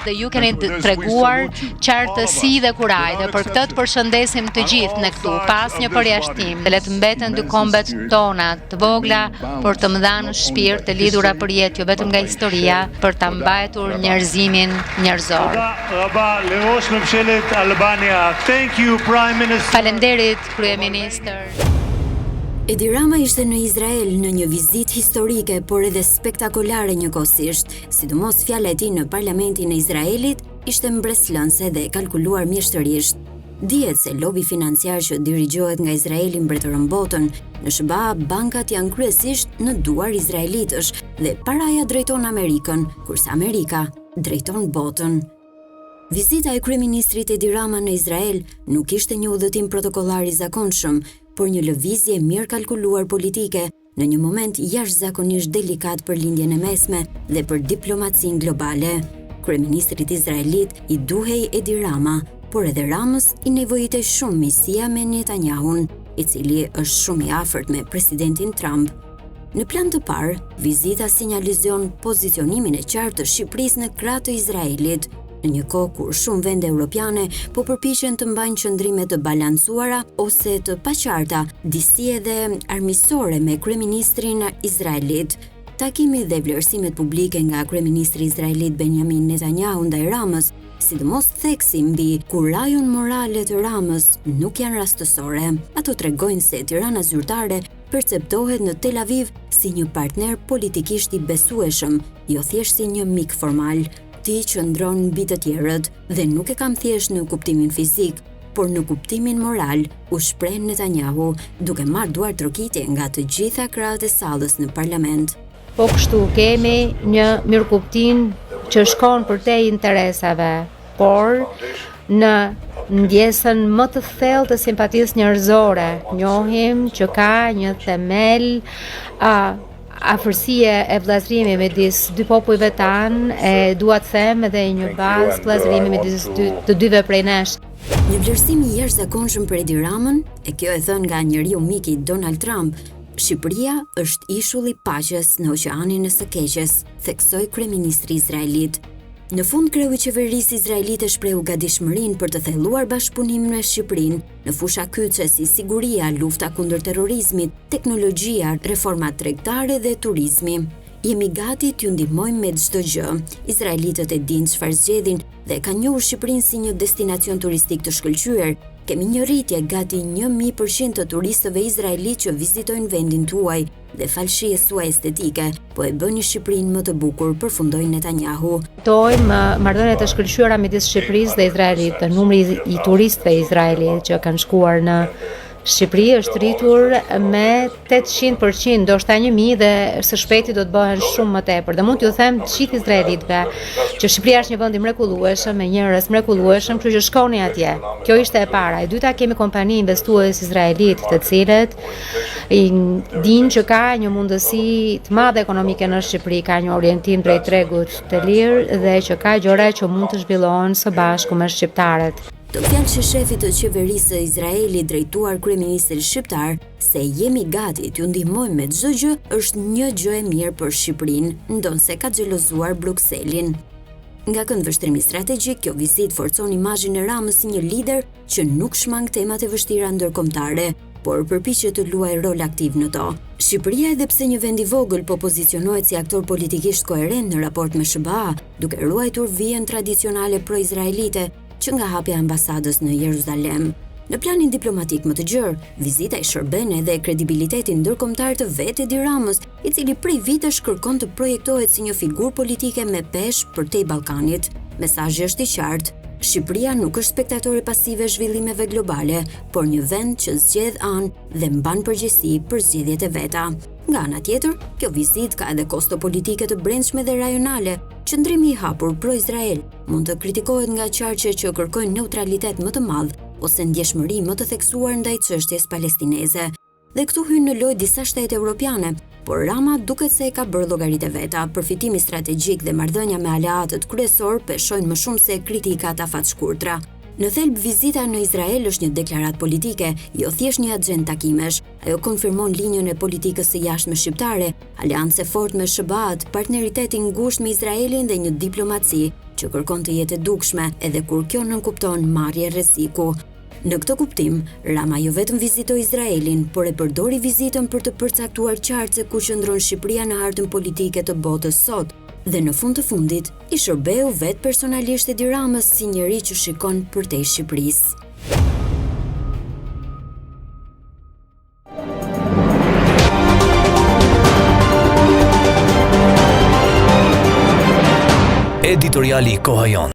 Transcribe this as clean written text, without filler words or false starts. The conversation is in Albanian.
Dhe ju keni treguar qartësi dhe kuraj, dhe për këtë të përshëndesim të gjithë në këtu, pas një përjashtim, dhe le të mbeten dy kombet tona të vogla, por të mëdha në shpirt, të lidhura për jetë, jo vetëm nga historia, për ta mbajtur njerëzimin njerëzor. Faleminderit, kryeministër. Edi Rama ishte në Izrael në një vizitë historike, por edhe spektakolare njëkohësisht, sidomos fjala e tij në parlamentin e Izraelit ishte mbreslënse dhe kalkuluar mjeshtërisht. Dihet se lobi financiar që dirigjohet nga Izraeli mbretëron botën. Në SBA, bankat janë kryesisht në duar izraelitësh dhe paraja drejton Amerikën, kurse Amerika drejton botën. Vizita e kryeministrit Edi Rama në Izrael nuk ishte një udhëtim protokollar i zakonshëm, por një lëvizje mirë kalkuluar politike në një moment jashtëzakonisht delikat për lindjen e mesme dhe për diplomacinë globale. Kryeministrit izraelit i duhej Edi Rama, por edhe Ramës i nevojitej shumë misia me Netanyahun, i cili është shumë i afërt me presidentin Trump. Në plan të parë, vizita sinjalizon pozicionimin e qartë të Shqipërisë në krah të Izraelit, në një kohë kur shumë vende europiane po përpiqen të mbajnë qëndrime të balancuara ose të paqarta, disi edhe armiqësore me kryeministrin izraelit. Takimi dhe vlerësimet publike nga kryeministri izraelit Benjamin Netanyahu ndaj Ramës, sidomos theksi mbi kurajon morale të Ramës, nuk janë rastësore. Ato tregojnë se Tirana zyrtare perceptohet në Tel Aviv si një partner politikisht i besueshëm, jo thjesht si një mik formal. Ti qëndron mbi të tjerët dhe nuk e kam thjesht në kuptimin fizik, por në kuptimin moral, u shpreh Netanyahu, duke marrë duar trokitje nga të gjitha krahët e sallës në parlament. Po kështu kemi një mirëkuptim që shkon përtej interesave, por në ndjesën më të thellë të simpatisë njerëzore, njohim që ka një themel afërsie e vllazërimi midis dy popujve tanë, e dua të them edhe një bazë vllazërimi midis të dyve prej nesh. Një vlerësim i jashtëzakonshëm për Edi Ramën, e kjo e thënë nga njeriu mik i Donald Trump, Shqipëria është ishulli i paqes në oqeanin e së keqes, theksoi kryeministri izraelit. Në fund, kreu i qeverisë izraelite shprehu gatishmërinë për të thelluar bashkëpunimin me Shqipërinë në fusha kyçe si siguria, lufta kundër terrorizmit, teknologjia, reforma tregtare dhe turizmi. Jemi gati t'ju ndihmojmë me çdo gjë. Izraelitët e dinë çfarë zgjedhin dhe kanë njohur Shqipërinë si një destinacion turistik të shkëlqyer. Kemi një rritje gati 100% të turistëve izraelit që vizitojnë vendin tuaj dhe falshies suaj estetike, po e bëni Shqipërinë më të bukur, përfundoi Netanyahu. Tojmë marrëdhënie të shkëlqyera midis Shqipërisë dhe Izraelit. Numri i turistëve izraelit që kanë shkuar në Shqipëri është rritur me 800%, ndoshta 1000 dhe së shpejti do të bëhen shumë më tepër. Dhe mund t'ju them të gjithë izraelitëve që Shqipëria është një vend i mrekullueshëm, me njerëz mrekullueshëm, kështu që shkoni atje. Kjo ishte e para. E dyta, kemi kompani investues izraelit të cilët dinë që ka një mundësi të madhe ekonomike në Shqipëri, ka një orientim drejt tregut të lirë dhe që ka gjëra që mund të zhvillohen së bashku me shqiptarët. Të fjalë që shefit të qeverisë së Izraelit drejtuar kryeministrit shqiptar se jemi gati t'ju ndihmojmë me çdo gjë është një gjë e mirë për Shqipërinë, ndonse ka xhelozuar Brukselin. Nga këndvështrimi strategjik, kjo vizitë forcon imazhin e Ramës si një lider që nuk shmang temat e vështira ndërkombëtare, por përpiqet të luajë rol aktiv në to. Shqipëria, edhe pse një vend i vogël, po pozicionohet si aktor politikisht koherent në raport me SBA, duke ruajtur vijën tradicionale pro-izraelite që nga hapja e ambasadës në Jeruzalem. Në planin diplomatik më të gjerë, vizita i shërben edhe kredibilitetin ndërkombëtar të vetë Edi Ramës, i cili prej vitesh kërkon të projektohet si një figurë politike me peshë përtej Ballkanit. Mesazhi është i qartë. Shqipëria nuk është spektatore pasive zhvillimeve globale, por një vend që zgjedh anë dhe mban përgjegjësi për zgjedhjet e veta. Nga ana tjetër, kjo vizitë ka edhe kosto politike të brendshme dhe rajonale. Qëndrimi i hapur pro-Izrael mund të kritikohet nga qarqe që kërkojnë neutralitet më të madh ose ndjeshmëri më të theksuar ndaj çështjes palestineze. Dhe këtu hyn në lojë disa shtete europiane, por Rama duket se e ka bërë llogaritë e veta. Përfitimi strategjik dhe marrëdhënia me aleatët kryesor peshojnë më shumë se kritikat afatshkurtra. Në thelb, vizita në Izrael është një deklaratë politike, jo thjesht një agjend takimesh. Ajo konfirmon linjën e politikës së jashtme shqiptare, aleancë fort me SBA-t, partneriteti ngushtë me Izraelin dhe një diplomaci që kërkon të jetë e dukshme edhe kur kjo nënkupton marrje rreziku. Në këtë kuptim, Rama jo vetëm vizitoi Izraelin, por e përdori vizitën për të përcaktuar qartë se ku qëndron Shqipëria në hartën politike të botës sot. Dhe në fund të fundit, i shërbeu vetë personalisht Edi Ramës si njeri që shikon përtej Shqipërisë. Editoriali Koha Jon.